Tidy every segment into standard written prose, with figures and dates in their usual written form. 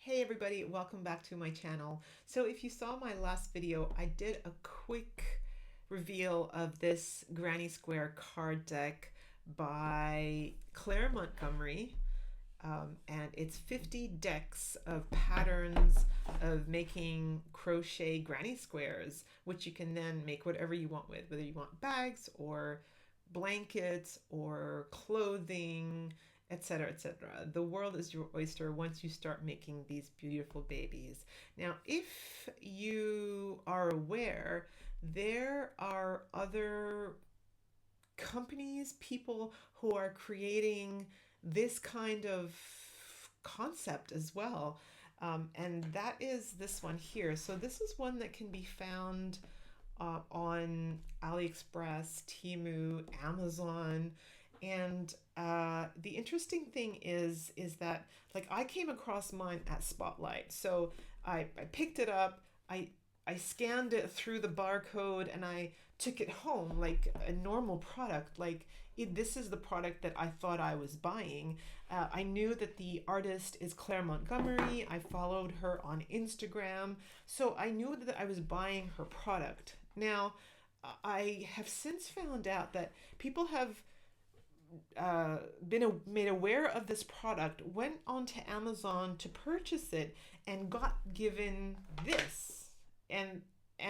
Hey everybody, welcome back to my channel. So if you saw my last video, I did a quick reveal of this Granny Square card deck by Claire Montgomery. And it's 50 decks of patterns of making crochet granny squares, which you can then make whatever you want with, whether you want bags or blankets or clothing, etc., etc. The world is your oyster once you start making these beautiful babies. Now, if you are aware, there are other companies, people who are creating this kind of concept as well. And that is this one here. So this is one that can be found on AliExpress, Temu, Amazon. And the interesting thing is that like I came across mine at Spotlight. So I picked it up, I scanned it through the barcode and I took it home like a normal product. Like this is the product that I thought I was buying. I knew that the artist is Claire Montgomery. I followed her on Instagram. So I knew that I was buying her product. Now, I have since found out that people have been made aware of this product, went onto Amazon to purchase it, and got given this. And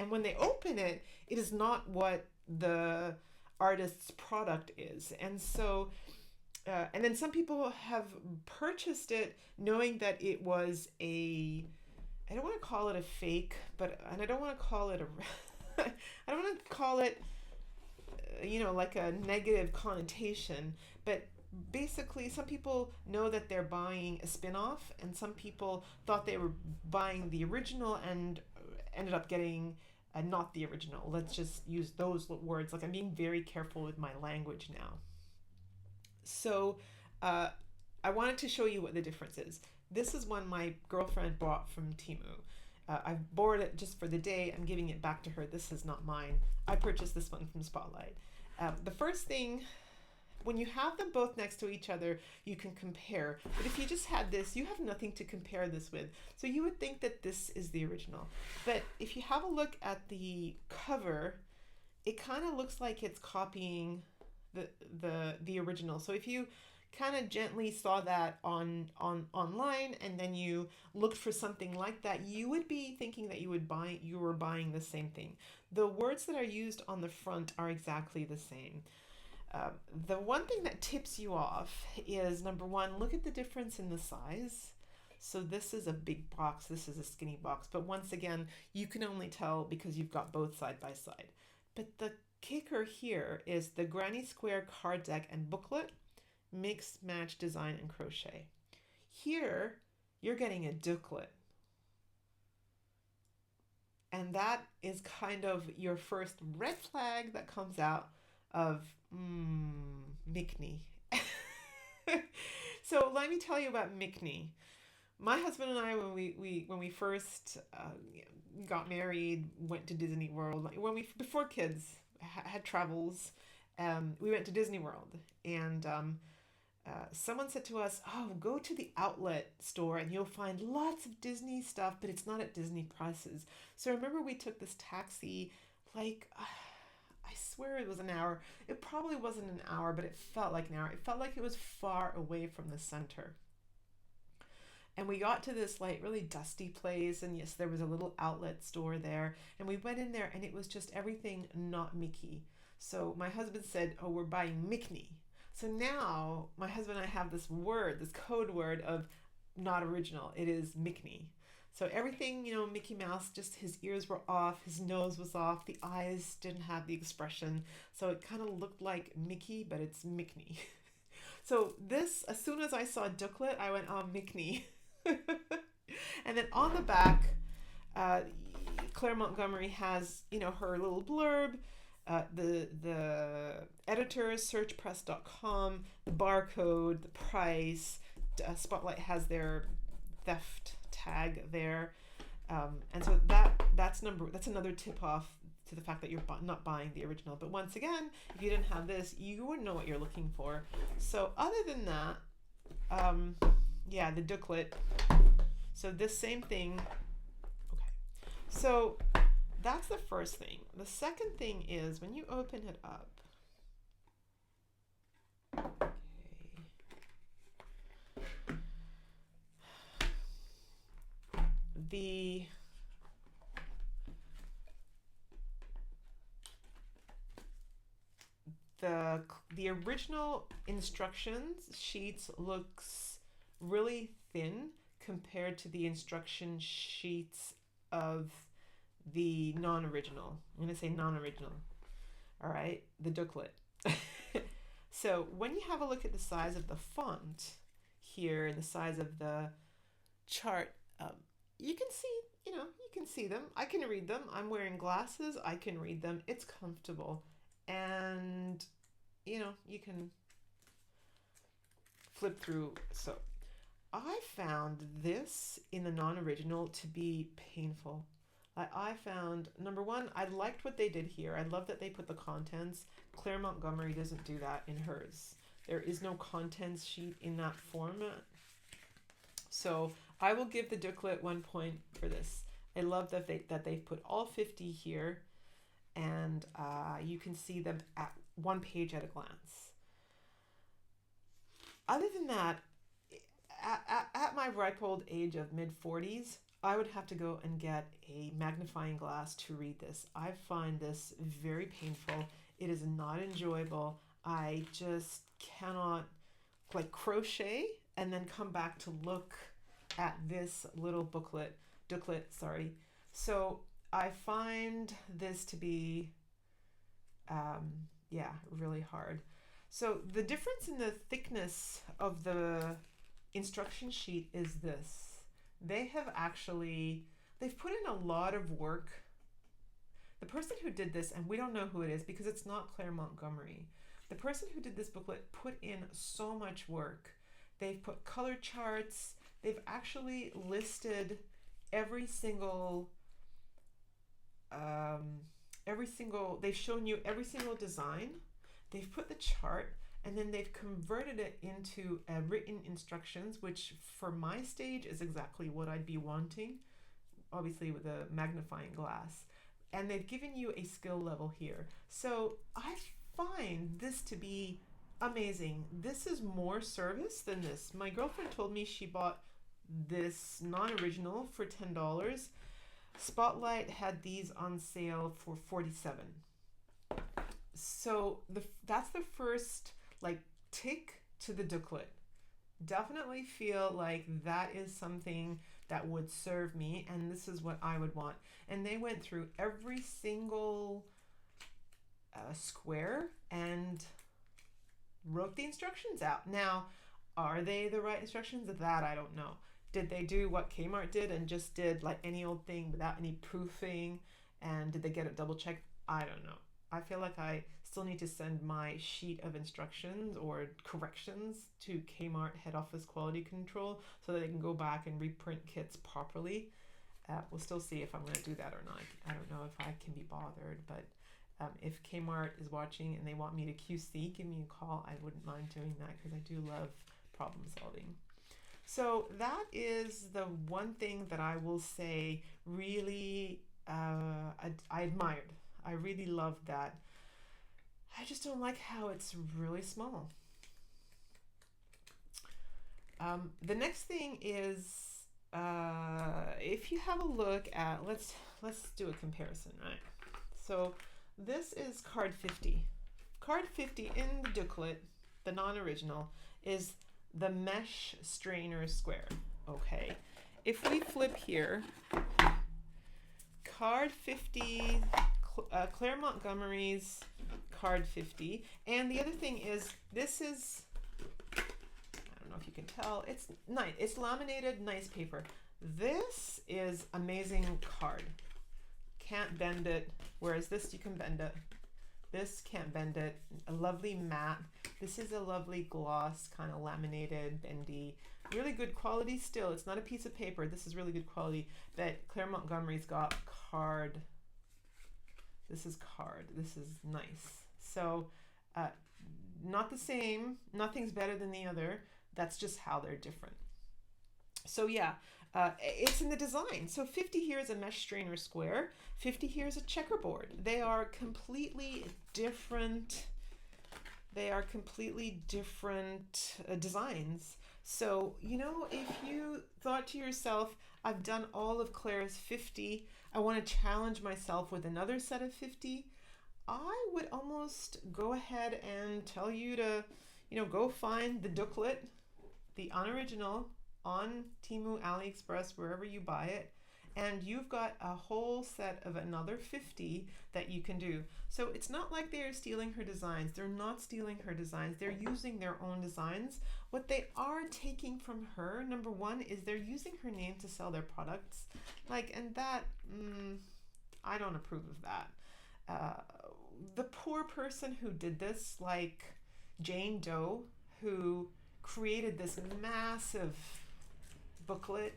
when they open it, it is not what the artist's product is. And so, and then some people have purchased it knowing that it was a, I don't want to call it a fake, but, and I don't want to call it a, I don't want to call it, like a negative connotation, but basically some people know that they're buying a spin-off, and some people thought they were buying the original and ended up getting not the original. Let's just use those words. Like, I'm being very careful with my language now. So I wanted to show you what the difference is. This is one my girlfriend bought from Temu. I borrowed it just for the day. I'm giving it back to her. This is not mine. I purchased this one from Spotlight. The first thing, when you have them both next to each other, you can compare. But if you just had this, you have nothing to compare this with. So you would think that this is the original. But if you have a look at the cover, it kind of looks like it's copying the original. So if you kind of gently saw that online and then you looked for something like that, you would be thinking that you were buying the same thing. The words that are used on the front are exactly the same. The one thing that tips you off is, number one, look at the difference in the size. So this is a big box, this is a skinny box, but once again, you can only tell because you've got both side by side. But the kicker here is the Granny Square card deck and booklet, mix, match, design, and crochet. Here, you're getting a dooklet. And that is kind of your first red flag that comes out of Mickney. So let me tell you about Mickney. My husband and I, when we first got married, went to Disney World. Before kids had travels, we went to Disney World, and someone said to us, "Oh, go to the outlet store and you'll find lots of Disney stuff, but it's not at Disney prices." So I remember we took this taxi, like, I swear it was an hour. It probably wasn't an hour, but it felt like an hour. It felt like it was far away from the center. And we got to this like really dusty place, and yes, there was a little outlet store there. And we went in there and it was just everything not Mickey. So my husband said, "Oh, we're buying Mickney." So now my husband and I have this word, this code word of not original. It is Mickney. So everything, Mickey Mouse, just his ears were off, his nose was off, the eyes didn't have the expression. So it kind of looked like Mickey, but it's Mickney. So this, as soon as I saw Dooklet, I went, "Oh, Mickney." And then on the back, Claire Montgomery has, her little blurb, the editor, searchpress.com, the barcode, the price. Spotlight has their theft tag there, and so that's another tip off to the fact that you're not buying the original. But once again, if you didn't have this, you wouldn't know what you're looking for. So other than that, yeah, the Dooklet So this same thing, okay. So that's the first thing. The second thing is when you open it up, okay, the original instructions sheets looks really thin compared to the instruction sheets of the non-original. I'm going to say non-original. All right, the Dooklet. So when you have a look at the size of the font here and the size of the chart, you can see, you can see them. I can read them. I'm wearing glasses. I can read them. It's comfortable. And, you can flip through. So I found this in the non-original to be painful. I found, number one, I liked what they did here. I love that they put the contents. Claire Montgomery doesn't do that in hers. There is no contents sheet in that format. So I will give the Dooklet 1 point for this. I love that they've put all 50 here, and you can see them at one page at a glance. Other than that, at my ripe old age of mid-40s, I would have to go and get a magnifying glass to read this. I find this very painful. It is not enjoyable. I just cannot crochet and then come back to look at this little Dooklet, sorry. So I find this to be, really hard. So the difference in the thickness of the instruction sheet is this. They've put in a lot of work. The person who did this, and we don't know who it is because it's not Claire Montgomery. The person who did this booklet put in so much work. They've put color charts. They've actually listed every single, they've shown you every single design. They've put the chart, and then they've converted it into written instructions, which for my stage is exactly what I'd be wanting, obviously with a magnifying glass. And they've given you a skill level here. So I find this to be amazing. This is more service than this. My girlfriend told me she bought this non-original for $10. Spotlight had these on sale for $47. So that's the first tick to the Dooklet. Definitely feel like that is something that would serve me, and this is what I would want. And they went through every single square and wrote the instructions out. Now, are they the right instructions? That I don't know. Did they do what Kmart did and just did any old thing without any proofing? And did they get it double checked? I don't know. I feel like I still need to send my sheet of instructions or corrections to Kmart head office quality control so that they can go back and reprint kits properly. We'll still see if I'm going to do that or not. I don't know if I can be bothered, but if Kmart is watching and they want me to QC, give me a call. I wouldn't mind doing that because I do love problem solving. So that is the one thing that I will say really I admired. I really loved that. I just don't like how it's really small. The next thing is if you have a look at, let's do a comparison, right? So this is card 50. Card 50 in the Dooklet, the non-original, is the mesh strainer square. Okay, if we flip here, card 50, Claire Montgomery's card 50, and the other thing is this is, I don't know if you can tell, it's nice, it's laminated, nice paper. This is amazing card. Can't bend it, whereas this you can bend it. This can't bend it. A lovely matte. This is a lovely gloss, kind of laminated, bendy. Really good quality still. It's not a piece of paper. This is really good quality. But Claire Montgomery's got card. This is card. This is nice. So not the same. Nothing's better than the other. That's just how they're different. So yeah, It's in the design. So 50 here is a mesh strainer square. 50 here is a checkerboard. They are completely different. They are completely different designs. So, you know, if you thought to yourself, I've done all of Claire's 50, I want to challenge myself with another set of 50, I would almost go ahead and tell you to, you know, go find the Dooklet, the unoriginal, on Temu, AliExpress, wherever you buy it, and you've got a whole set of another 50 that you can do. So it's not like they're stealing her designs. They're not stealing her designs. They're using their own designs. What they are taking from her, number one, is they're using her name to sell their products. Like, and that, I don't approve of that. The poor person who did this, like Jane Doe, who created this massive Dooklet,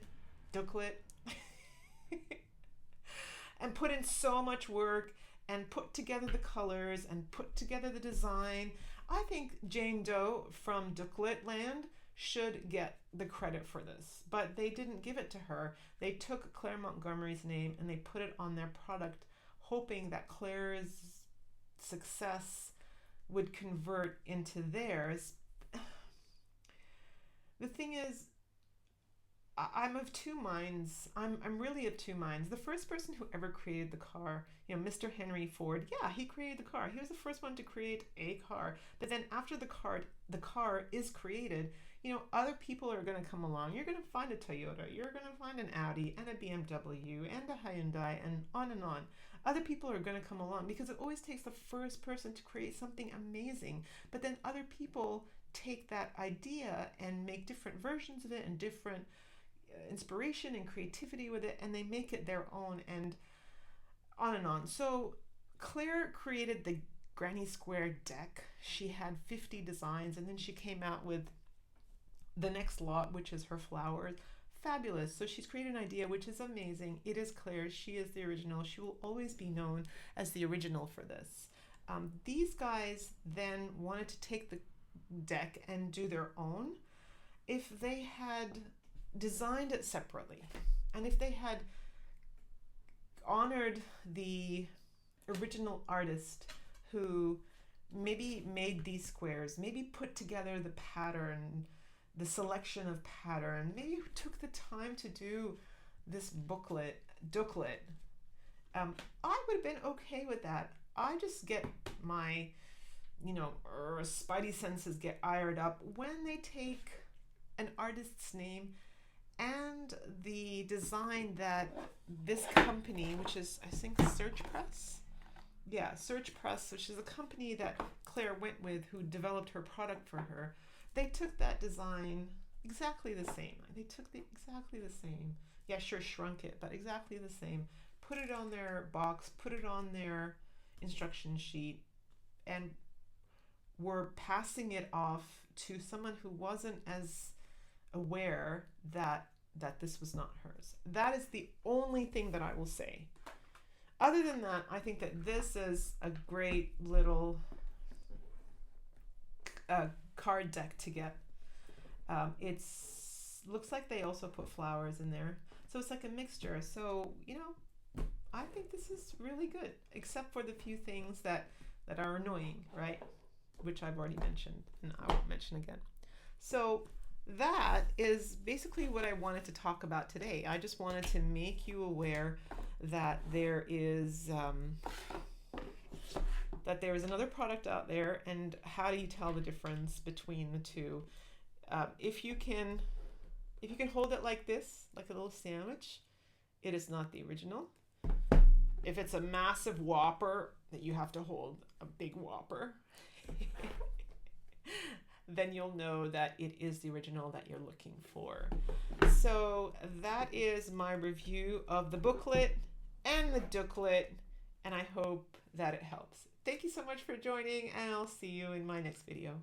and put in so much work and put together the colors and put together the design. I think Jane Doe from Dooklet land should get the credit for this, but they didn't give it to her. They took Claire Montgomery's name and they put it on their product, hoping that Claire's success would convert into theirs. The thing is, I'm of two minds. I'm really of two minds. The first person who ever created the car, you know, Mr. Henry Ford, yeah, he created the car. He was the first one to create a car. But then after the car is created, you know, other people are going to come along. You're going to find a Toyota, you're going to find an Audi and a BMW and a Hyundai and on and on. Other people are going to come along because it always takes the first person to create something amazing. But then other people take that idea and make different versions of it and different inspiration and creativity with it, and they make it their own, and on and on. So Claire created the granny square deck. She had 50 designs, and then she came out with the next lot, which is her flowers. Fabulous. So she's created an idea which is amazing. It is Claire's. She is the original. She will always be known as the original for this. These guys then wanted to take the deck and do their own. If they had designed it separately, and if they had honored the original artist who maybe made these squares, maybe put together the pattern, the selection of pattern, maybe took the time to do this Dooklet, I would have been okay with that. I just get my, you know, spidey senses get ironed up when they take an artist's name and the design that this company, which is, I think, Search Press? Yeah, Search Press, which is a company that Claire went with who developed her product for her. They took that design exactly the same. They took exactly the same. Yeah, sure, shrunk it, but exactly the same. Put it on their box, put it on their instruction sheet, and were passing it off to someone who wasn't as aware that this was not hers. That is the only thing that I will say. Other than that, I think that this is a great little card deck to get. It's looks like they also put flowers in there, so it's like a mixture. So, you know, I think this is really good, except for the few things that are annoying, right? Which I've already mentioned and I won't mention again. So that is basically what I wanted to talk about today. I just wanted to make you aware that there is another product out there, and how do you tell the difference between the two? If you can hold it like this, like a little sandwich, it is not the original. If it's a massive Whopper that you have to hold, a big Whopper, then you'll know that it is the original that you're looking for. So that is my review of the booklet and the Dooklet, and I hope that it helps. Thank you so much for joining, and I'll see you in my next video.